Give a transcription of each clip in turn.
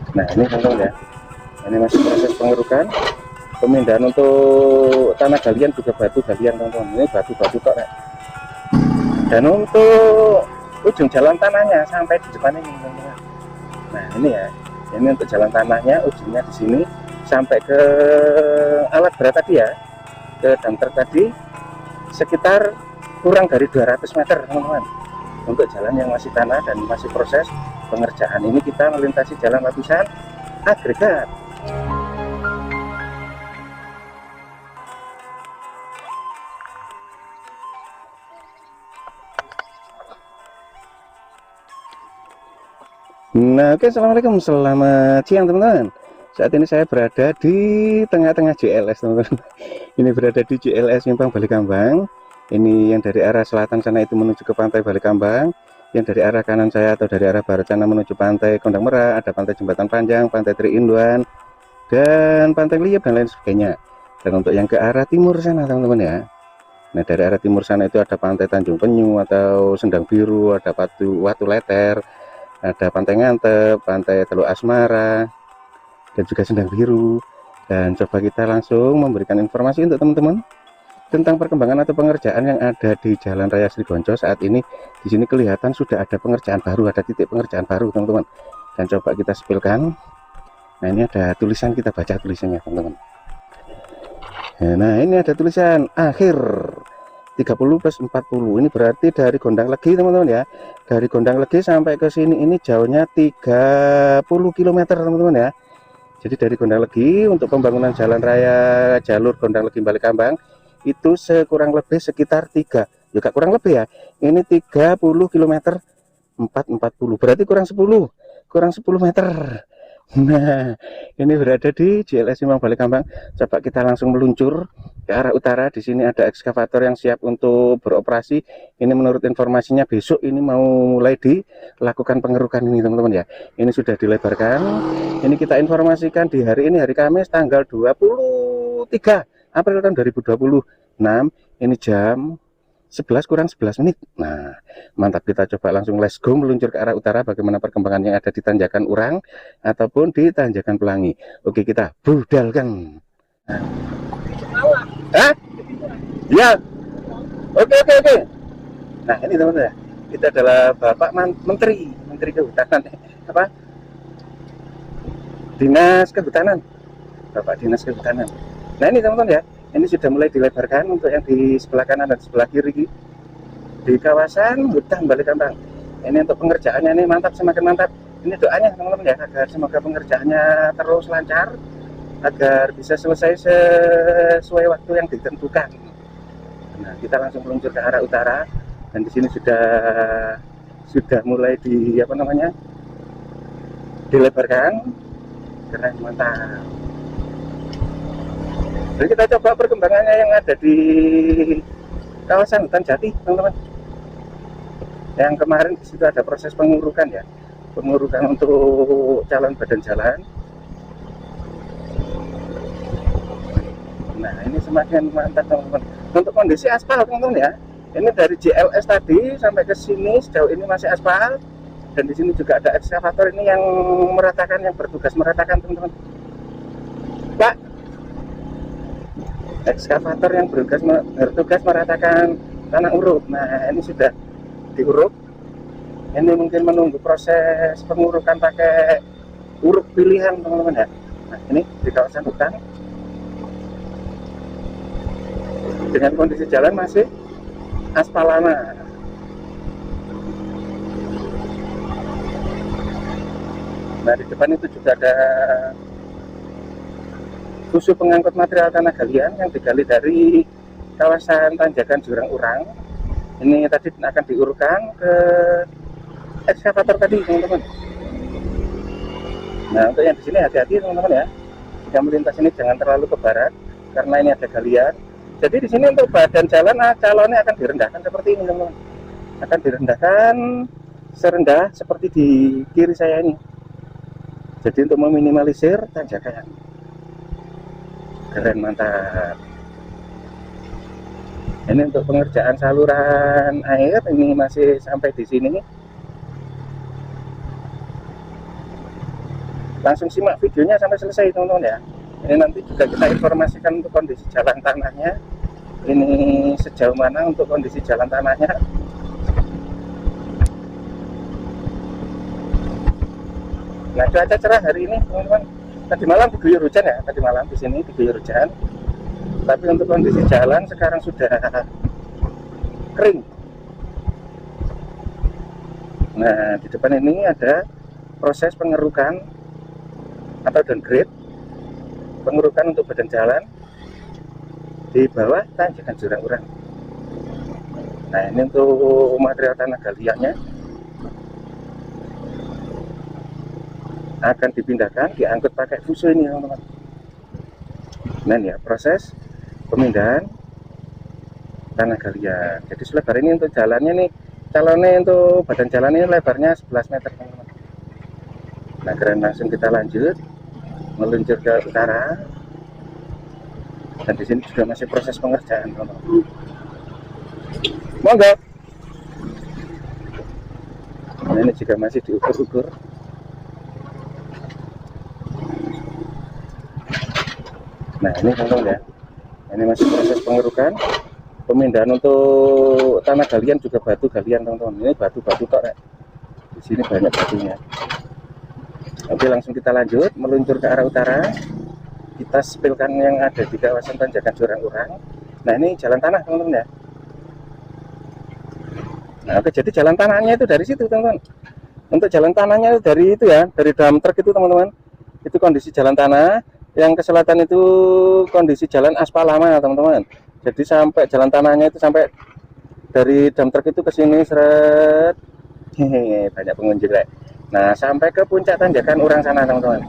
Nah ini teman-teman ya, ini masih proses pengerukan, pemindahan untuk tanah galian juga batu galian teman-teman. Ini batu-batu kok ya. Dan untuk ujung jalan tanahnya sampai di depan ini teman-teman. Nah ini ya, ini untuk jalan tanahnya ujungnya di sini sampai ke alat berat tadi ya, ke dumper tadi sekitar kurang dari 200 meter teman-teman. Untuk jalan yang masih tanah dan masih proses pengerjaan ini kita melintasi jalan lapisan agregat. Nah oke, assalamualaikum, selamat siang teman-teman. Saat ini saya berada di tengah-tengah JLS teman-teman. Ini berada di JLS Simpang Balikambang. Ini yang dari arah selatan sana itu menuju ke pantai Balikambang, yang dari arah kanan saya atau dari arah barat sana menuju pantai Kondang Merah, ada pantai Jembatan Panjang, pantai Triinduan, dan pantai Liep dan lain sebagainya. Dan untuk yang ke arah timur sana teman-teman ya, nah dari arah timur sana itu ada pantai Tanjung Penyu atau Sendang Biru, ada Watu Leter, ada pantai Ngantep, pantai Teluk Asmara, dan juga Sendang Biru. Dan coba kita langsung memberikan informasi untuk teman-teman tentang perkembangan atau pengerjaan yang ada di Jalan Raya Srigonco saat ini. Di sini kelihatan sudah ada pengerjaan baru, ada titik pengerjaan baru teman-teman. Dan coba kita sepilkan. Nah ini ada tulisan, kita baca tulisannya teman-teman. Nah ini ada tulisan akhir 30+40. Ini berarti dari Gondang Legi teman-teman ya. Dari Gondang Legi sampai ke sini ini jauhnya 30 km teman-teman ya. Jadi dari Gondang Legi untuk pembangunan jalan raya jalur Gondang Legi Balikambang itu sekurang lebih sekitar 3, juga kurang lebih ya, ini 30 km 440, berarti kurang 10 meter. Nah ini berada di JLS Simpang Balikambang. Coba kita langsung meluncur ke arah utara. Di sini ada ekskavator yang siap untuk beroperasi. Ini menurut informasinya besok ini mau mulai dilakukan pengerukan ini teman-teman ya. Ini sudah dilebarkan. Ini kita informasikan di hari ini, hari Kamis tanggal 23 April tahun 2026. Ini jam 11 kurang 11 menit. Nah mantap, kita coba langsung let's go meluncur ke arah utara. Bagaimana perkembangan yang ada di Tanjakan Urang ataupun di Tanjakan Pelangi. Oke, kita budalkan. Hah? Ya. Oke. Nah ini teman-teman ya, kita adalah Bapak Menteri Kehutanan, apa, Dinas Kehutanan, Bapak Dinas Kehutanan. Nah ini teman-teman ya, ini sudah mulai dilebarkan untuk yang di sebelah kanan dan sebelah kiri di kawasan hutan Balikambang. Ini untuk pengerjaannya ini mantap, semakin mantap. Ini doanya teman-teman ya, agar semoga pengerjaannya terus lancar, agar bisa selesai sesuai waktu yang ditentukan. Nah kita langsung meluncur ke arah utara, dan di sini sudah mulai dilebarkan. Keren, mantap. Jadi kita coba perkembangannya yang ada di kawasan hutan jati teman-teman. Yang kemarin di situ ada proses pengurukan ya, pengurukan untuk calon badan jalan. Nah ini semakin mantap teman-teman. Untuk kondisi aspal teman-teman ya, ini dari JLS tadi sampai ke sini sejauh ini masih aspal. Dan di sini juga ada ekskavator ini yang meratakan, yang bertugas meratakan teman-teman. Pak, ekskavator yang bertugas meratakan tanah uruk. Nah ini sudah diuruk. Ini mungkin menunggu proses pengurukan pakai uruk pilihan teman-teman ya. Nah ini di kawasan hutan dengan kondisi jalan masih aspal lama. Nah di depan itu juga ada busu pengangkut material tanah galian yang digali dari kawasan Tanjakan Jurang Urang. Ini tadi akan diurutkan ke ekskavator tadi teman-teman. Nah untuk yang di sini hati-hati teman-teman ya, jika melintas ini jangan terlalu ke barat karena ini ada galian. Jadi di sini untuk badan jalan calonnya akan direndahkan seperti ini teman-teman, akan direndahkan serendah seperti di kiri saya ini. Jadi untuk meminimalisir tanjakan. Keren, mantap. Ini untuk pengerjaan saluran air ini masih sampai di sini. Langsung simak videonya sampai selesai teman-teman ya. Ini nanti juga kita informasikan untuk kondisi jalan tanahnya, ini sejauh mana untuk kondisi jalan tanahnya. Nah, cuaca cerah hari ini teman-teman. Tadi malam diguyur hujan ya, tadi malam di sini diguyur hujan. Tapi untuk kondisi jalan sekarang sudah kering. Nah, di depan ini ada proses pengerukan atau downgrade, pengerukan untuk badan jalan di bawah tanjakan jurang urang. Nah, ini untuk material tanah galiannya akan dipindahkan, diangkut pakai fuso ini teman-teman. Nah, ini ya proses pemindahan tanah galian. Jadi selebar ini untuk jalannya nih, calonnya untuk badan jalan ini lebarnya 11 meter teman-teman. Nah, keren, langsung kita lanjut meluncur ke utara. Dan di sini juga masih proses pengerjaan teman-teman. Monggo. Nah, ini juga masih diukur-ukur. Nah, ini teman-teman ya, ini masih proses pengerukan, pemindahan untuk tanah galian, juga batu galian teman-teman. Ini batu-batu tok ya. Di sini banyak batunya. Oke, langsung kita lanjut meluncur ke arah utara. Kita spilkan yang ada di kawasan tanjakan jurang urang. Nah, ini jalan tanah teman-teman ya. Nah, oke, jadi jalan tanahnya itu dari situ teman-teman. Untuk jalan tanahnya dari itu ya, dari dump truck itu teman-teman. Itu kondisi jalan tanah. Yang ke selatan itu kondisi jalan aspal lama teman-teman. Jadi sampai jalan tanahnya itu sampai dari dump truck itu ke sini seret. Hehehe, banyak pengunjung ya. Nah, sampai ke puncak tanjakan urang sana teman-teman.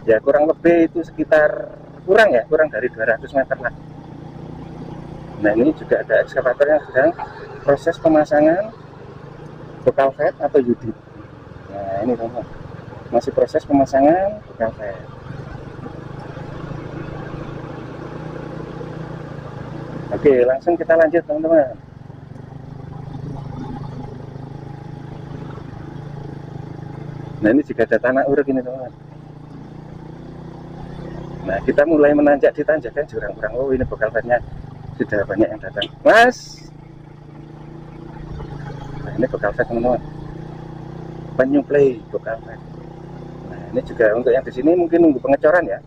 Ya kurang lebih itu sekitar kurang dari 200 meter lah. Nah, ini juga ada ekskavator yang sedang proses pemasangan bekal vet atau unit. Nah, ini teman-teman, masih proses pemasangan bekal vet. Oke, langsung kita lanjut teman-teman. Nah, ini juga ada tanah uruk ini teman-teman. Nah, kita mulai menanjak di tanjakan jurang urang. Oh, ini bekal vetnya sudah banyak yang datang, Mas. Nah, ini bekal vet teman-teman, penyuplai bekal vet. Nah, ini juga untuk yang di sini mungkin nunggu pengecoran ya.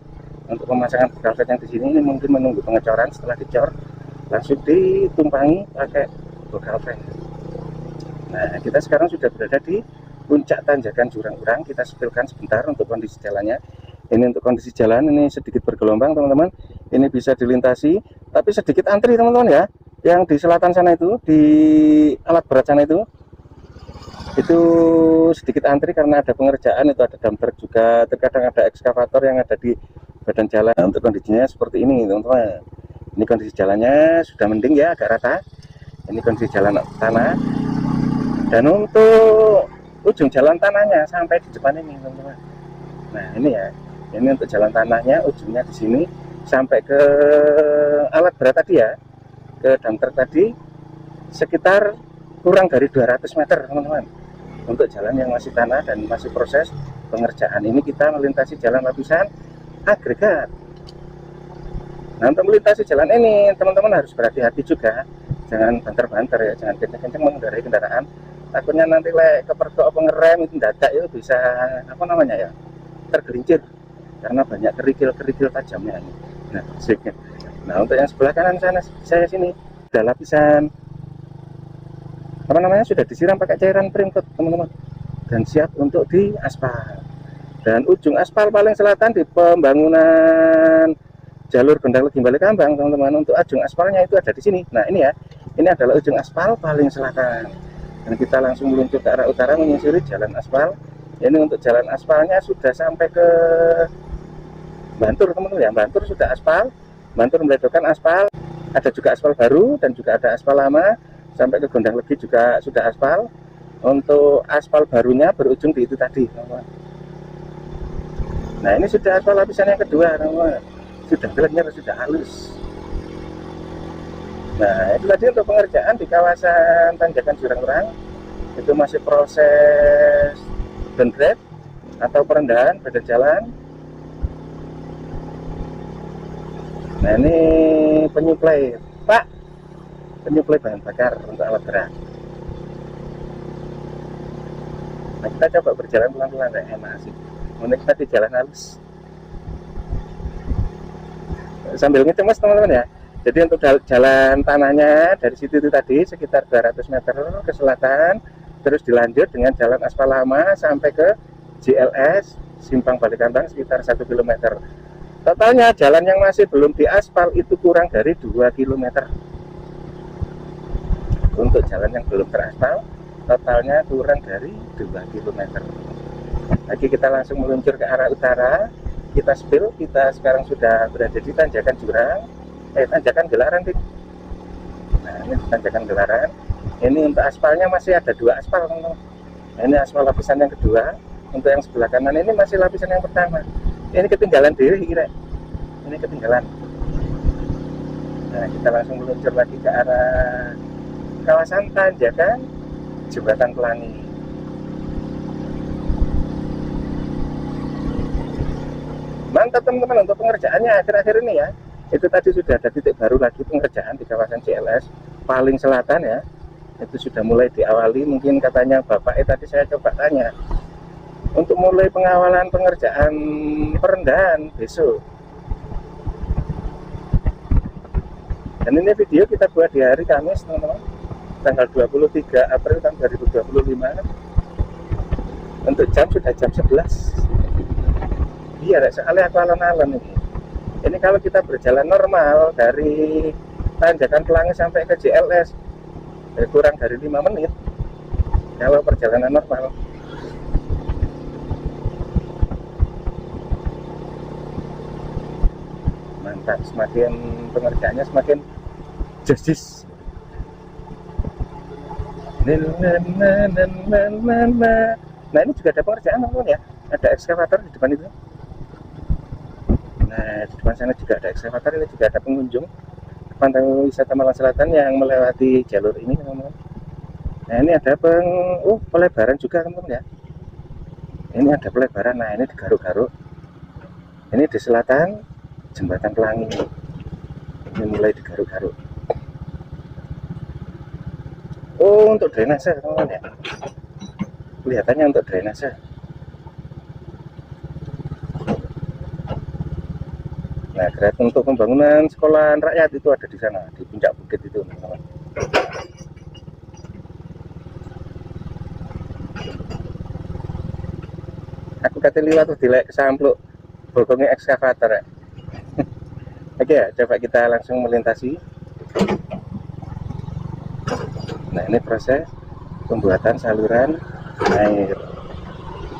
Untuk pemasangan bekal vet yang di sini ini mungkin menunggu pengecoran. Setelah dicor langsung ditumpangi pakai bekal vet. Nah, kita sekarang sudah berada di puncak tanjakan jurang urang. Kita spilkan sebentar untuk kondisi jalannya. Ini untuk kondisi jalan, ini sedikit bergelombang teman-teman. Ini bisa dilintasi, tapi sedikit antri teman-teman ya. Yang di selatan sana itu, di alat berat sana itu sedikit antri karena ada pengerjaan. Itu ada dump truck juga, terkadang ada ekskavator yang ada di badan jalan. Nah, untuk kondisinya seperti ini teman-teman. Ini kondisi jalannya sudah mending ya, agak rata. Ini kondisi jalan tanah. Dan untuk ujung jalan tanahnya sampai di depan ini teman-teman. Nah, ini ya, ini untuk jalan tanahnya ujungnya di sini sampai ke alat berat tadi ya, ke dump truck tadi, sekitar kurang dari 200 meter teman-teman. Untuk jalan yang masih tanah dan masih proses pengerjaan. Ini kita melintasi jalan lapisan agregat. Nah, untuk melintasi jalan ini teman-teman harus berhati-hati juga, jangan banter-banter ya, jangan kenceng-kenceng mengendarai kendaraan. Takutnya nanti kepergok apa ngerem itu mendadak itu bisa apa namanya ya, tergelincir karena banyak kerikil-kerikil tajamnya ini. Nah, untuk yang sebelah kanan sana saya sini ada lapisan apa namanya, sudah disiram pakai cairan Primcoat teman-teman dan siap untuk diaspal. Dan ujung aspal paling selatan di pembangunan jalur Gondang Legi Balikambang teman-teman, untuk ujung aspalnya itu ada di sini. Nah, ini ya, ini adalah ujung aspal paling selatan. Dan kita langsung meluncur ke arah utara menyusuri jalan aspal. Ini untuk jalan aspalnya sudah sampai ke Bantur teman-teman ya. Bantur sudah aspal, Bantur meledokkan aspal. Ada juga aspal baru dan juga ada aspal lama. Sampai ke Gondang Legi juga sudah aspal. Untuk aspal barunya berujung di itu tadi teman-teman. Nah, ini sudah aspal lapisan yang kedua teman-teman. Sudah clear, sudah halus. Nah, itu tadi untuk pengerjaan di kawasan tanjakan jurang urang. Itu masih proses downgrade atau perendahan badan jalan. Nah ini penyuplai, Pak, penyuplai bahan bakar untuk alat berat. Nah kita coba berjalan pelan-pelan, enak sih, menikmati jalan halus sambil ngecemas teman-teman ya. Jadi untuk jalan tanahnya dari situ itu tadi sekitar 200 meter ke selatan, terus dilanjut dengan jalan aspal lama sampai ke JLS Simpang Balikambang sekitar 1 km. Totalnya jalan yang masih belum diaspal itu kurang dari 2 km. Untuk jalan yang belum teraspal totalnya kurang dari 2 km. Lagi kita langsung meluncur ke arah utara. Kita spill, kita sekarang sudah berada di tanjakan jurang, tanjakan gelaran. Nah ini tanjakan gelaran. Ini untuk aspalnya masih ada 2 aspal, teman-teman. Nah, ini aspal lapisan yang kedua. Untuk yang sebelah kanan ini masih lapisan yang pertama. Ini ketinggalan diri kira. Ini ketinggalan. Nah kita langsung meluncur lagi ke arah kawasan tanjakan Jembatan Pelangi. Mantap teman-teman untuk pengerjaannya akhir-akhir ini ya. Itu tadi sudah ada titik baru lagi pengerjaan di kawasan JLS paling selatan ya. Itu sudah mulai diawali, mungkin katanya Bapak tadi saya coba tanya untuk mulai pengawalan pengerjaan perendahan besok. Dan ini video kita buat di hari Kamis teman-teman, tanggal 23 April tahun 2025. Untuk jam sudah jam 11. Iya, soalnya aku alon-alon ini. Ini kalau kita berjalan normal dari tanjakan Pelangi sampai ke JLS kurang dari 5 menit kalau perjalanan normal. Mantap, semakin pengerjaannya semakin justice. Nah ini juga ada pengerjaan teman-teman ya, ada ekskavator di depan itu. Nah di depan sana juga ada ekskavator, ini juga ada pengunjung Pantai Wisata Malang Selatan yang melewati jalur ini teman-teman. Nah ini ada pelebaran juga teman-teman ya. Ini ada pelebaran, nah ini digaruk-garuk. Ini di selatan Jembatan Pelangi. Ini mulai digaruk-garuk. Oh untuk drainase teman-teman ya. Kelihatannya untuk drainase. Nah, grade untuk pembangunan sekolahan rakyat itu ada di sana, di puncak bukit itu, teman-teman. Aku kata liwat tuh dilek kesampluk bokongnya ekskavator ya. Oke ya, coba kita langsung melintasi. Nah, ini proses pembuatan saluran air.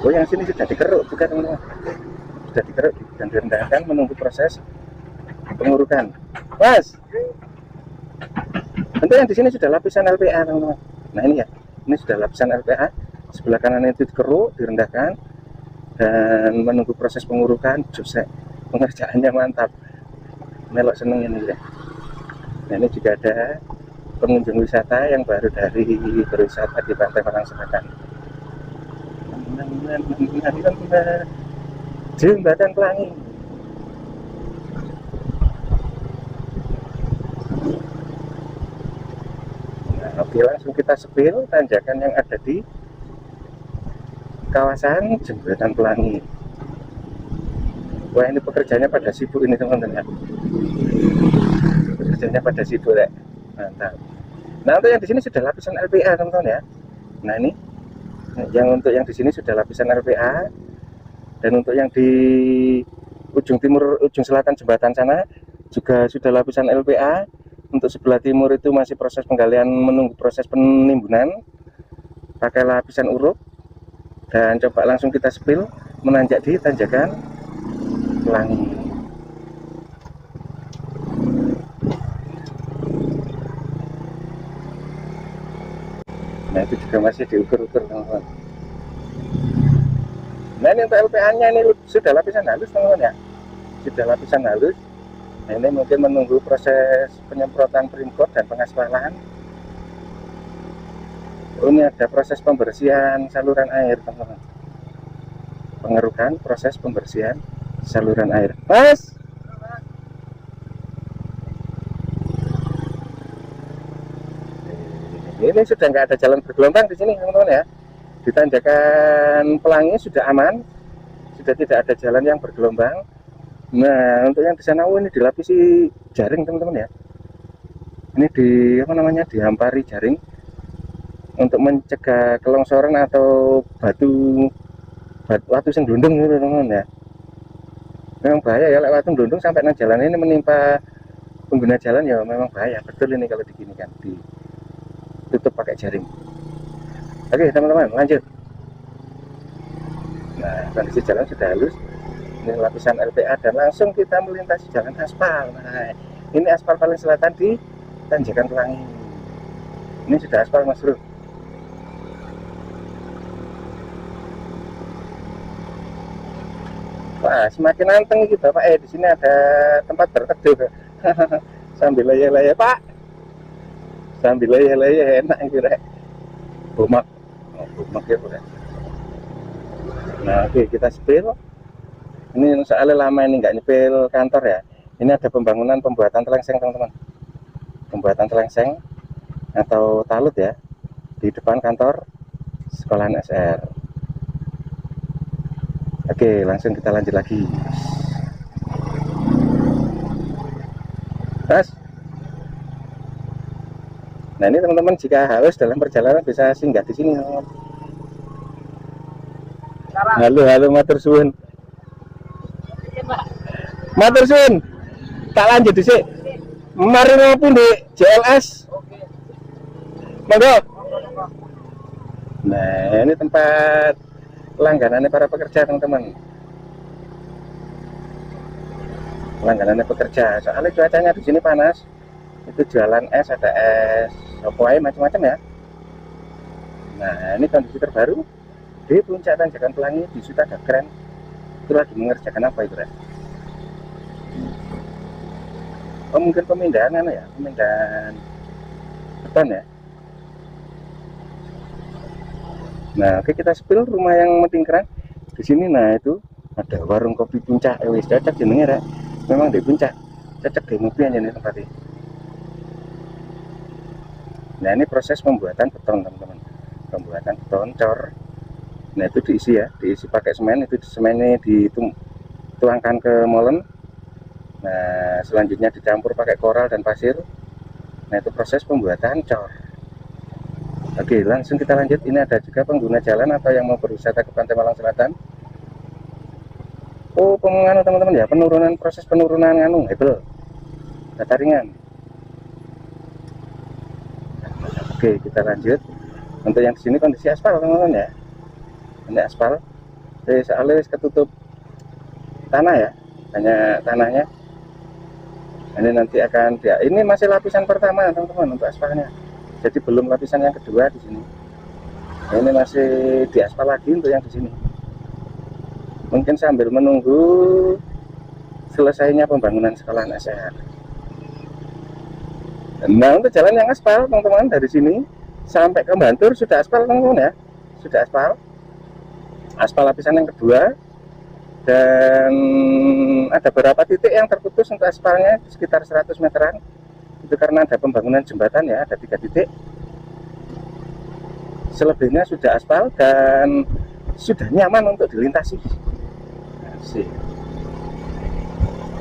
Oh, yang sini sudah dikeruk juga, teman-teman. Sudah dikeruk dan direndahkan menunggu proses pengurukan. Mas, untuk yang di sini sudah lapisan LPA, teman-teman. Nah ini ya, ini sudah lapisan LPA. Sebelah kanan itu dikeruk, direndahkan dan menunggu proses pengurukan. Jose, pengerjaannya mantap. Melok seneng ini ya. Nah ini juga ada pengunjung wisata yang baru dari berwisata di Pantai Malang Selatan. Jembatan Pelangi. Nah, oke, langsung kita spill tanjakan yang ada di kawasan Jembatan Pelangi. Wah ini pekerjaannya pada sibuk ini teman-teman ya. Pekerjaannya pada sibuk ya. Mantap. Nah untuk yang di sini sudah lapisan LPA teman-teman ya. Nah ini yang untuk yang di sini sudah lapisan LPA. Dan untuk yang di ujung timur, ujung selatan jembatan sana juga sudah lapisan LPA. Untuk sebelah timur itu masih proses penggalian, menunggu proses penimbunan pakai lapisan urup. Dan coba langsung kita spill menanjak di tanjakan Pelangi. Nah itu juga masih diukur-ukur teman-teman. Nah ini untuk LPA nya ini sudah lapisan halus teman-teman ya, sudah lapisan halus. Nah ini mungkin menunggu proses penyemprotan primbor dan pengaspalan. Oh, ini ada proses pembersihan saluran air teman-teman. pengerukan, proses pembersihan saluran air. Mas, ini sudah nggak ada jalan bergelombang di sini teman-teman ya. Di tanjakan Pelangi sudah aman, sudah tidak ada jalan yang bergelombang. Nah, untuk yang di sana ini dilapisi jaring teman-teman ya. Ini apa namanya, dihampari jaring untuk mencegah kelongsoran atau batu yang dundung gitu teman-teman ya. Memang bahaya ya lewat dundung sampai nang jalan ini menimpa pengguna jalan ya, memang bahaya betul ini kalau diginikan, ditutup pakai jaring. Oke teman-teman, lanjut. Nah, kondisi jalan sudah halus, ini lapisan LPA dan langsung kita melintasi jalan aspal. Nah, ini aspal paling selatan di tanjakan Pelangi. Ini sudah aspal Mas Bro. Wah, semakin anteng gitu Pak. Di sini ada tempat berteduh. Sambil laya-laya Pak. Sambil laya-laya enak gitu Rek. Bumak. Oh, bumak ya Pak. Nah, oke, kita spill. Ini soalnya lama ini nggak nyepil kantor ya. Ini ada pembuatan telengseng teman-teman. Pembuatan telengseng atau talut ya di depan kantor sekolahan SR. Oke, langsung kita lanjut lagi. Mas. Nah, ini teman-teman jika haus dalam perjalanan bisa singgah di sini teman-teman. Halo matur suwun. Matur suwun. Tak lanjut dhisik. Mari ngopi di JLS. Monggo. Nah, ini tempat langganannya para pekerja teman-teman. Langganannya pekerja. Soalnya cuacanya di sini panas. Itu jualan es, ada es opoai macam-macam ya. Nah, ini kondisi terbaru di puncak tanjakan Pelangi di Sutada Keren. Itu lagi mengerjakan apa itu, Rek? Oh, mungkin pemindahan ya, pemindahan beton ya. Nah, oke, kita spill rumah yang Metingkrang di sini. Nah, itu ada warung kopi puncak. Wis cocok jenenge Rek. Memang di puncak. Cocok di mobil aja nih tempatnya. Nah, ini proses pembuatan beton teman-teman. Pembuatan beton cor. Nah, itu diisi ya, diisi pakai semen. Itu semennya dituangkan ke molen. Nah, selanjutnya dicampur pakai koral dan pasir. Nah, itu proses pembuatan cor. Oke, langsung kita lanjut. Ini ada juga pengguna jalan atau yang mau berwisata ke Pantai Malang Selatan. Oh, penganu teman-teman ya, proses penurunan hebel data ringan. Oke, kita lanjut. Untuk yang di sini kondisi aspal teman-teman ya. Ini aspal. Soalnya ketutup tanah ya, hanya tanahnya. Ini nanti akan ini masih lapisan pertama teman-teman untuk aspalnya. Jadi belum lapisan yang kedua di sini. Nah, ini masih diaspal lagi untuk yang di sini. Mungkin sambil menunggu selesainya pembangunan sekolahan SR. Nah, untuk jalan yang aspal teman-teman dari sini sampai ke Bantur sudah aspal teman-teman ya. Sudah aspal. Aspal lapisan yang kedua. Dan ada beberapa titik yang terputus untuk aspalnya sekitar 100 meteran. Itu karena ada pembangunan jembatan ya, ada 3 titik. Selebihnya sudah aspal dan sudah nyaman untuk dilintasi.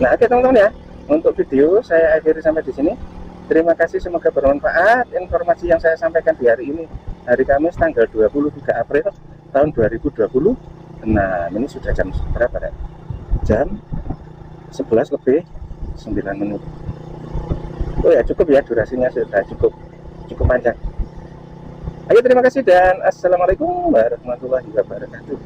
Nah, oke teman-teman ya, untuk video saya akhiri sampai di sini. Terima kasih, semoga bermanfaat informasi yang saya sampaikan di hari ini, hari Kamis tanggal 23 April tahun 2020. Nah, ini sudah jam berapa ya? Jam 11 lebih 9 menit. Oh ya, cukup ya, durasinya sudah cukup panjang. Ayo, terima kasih dan assalamualaikum warahmatullahi wabarakatuh.